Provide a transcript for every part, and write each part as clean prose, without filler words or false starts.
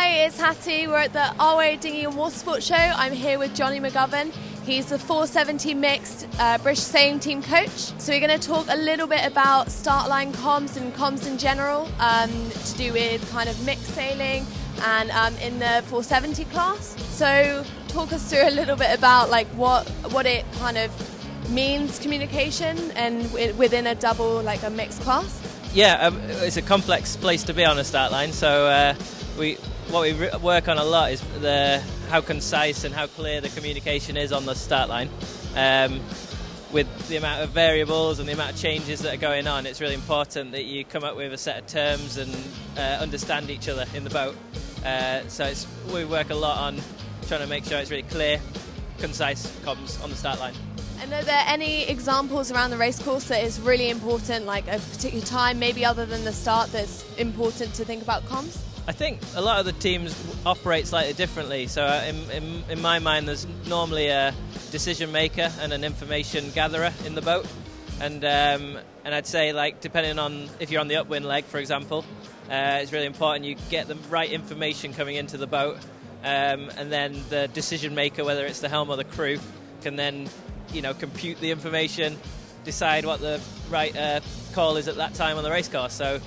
Hi, it's Hattie. We're at the Waszp, Dinghy and Waszp Sport Show. I'm here with Jonny McGovern. He's the 470 mixed British sailing team coach. So we're going to talk a little bit about start line comms and comms in general, to do with kind of mixed sailing and in the 470 class. So talk us through a little bit about like what it kind of means, communication, and within a double, like a mixed class. Yeah, it's a complex place to be on a start line. So what we work on a lot is how concise and how clear the communication is on the start line. With the amount of variables and the amount of changes that are going on, it's really important that you come up with a set of terms and understand each other in the boat. So we work a lot on trying to make sure it's really clear, concise comms on the start line. And are there any examples around the race course that is really important, like a particular time, maybe other than the start, that's important to think about comms? I think a lot of the teams operate slightly differently. So in my mind, there's normally a decision maker and an information gatherer in the boat. And I'd say, like, depending on if you're on the upwind leg, for example, it's really important you get the right information coming into the boat. And then the decision maker, whether it's the helm or the crew, can then compute the information, decide what the right call is at that time on the race course. So,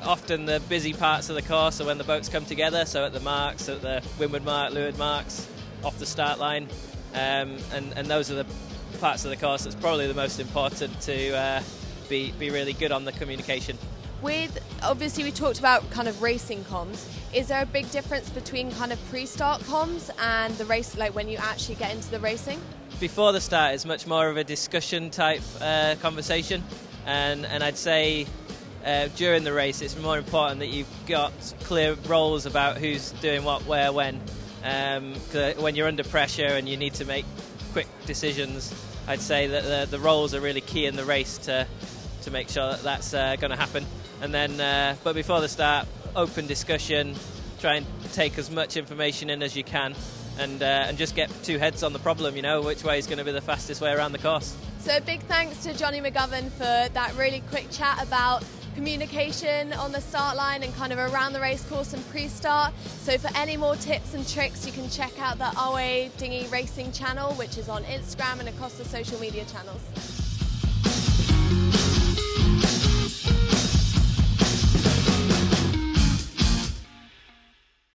often the busy parts of the course are when the boats come together, so at the marks, at the windward mark, leeward marks, off the start line, and those are the parts of the course that's probably the most important to be really good on the communication. Obviously we talked about kind of racing comms. Is there a big difference between kind of pre-start comms and the race, like when you actually get into the racing? Before the start, it's much more of a discussion type conversation, and I'd say during the race it's more important that you've got clear roles about who's doing what, where, when. When you're under pressure and you need to make quick decisions, I'd say that the roles are really key in the race to make sure that that's going to happen. And then, but before the start, open discussion, try and take as much information in as you can, and just get two heads on the problem, which way is going to be the fastest way around the course. So a big thanks to Jonny McGovern for that really quick chat about communication on the start line and kind of around the race course and pre-start. So for any more tips and tricks, you can check out the Waszp Dinghy Racing channel, which is on Instagram and across the social media channels.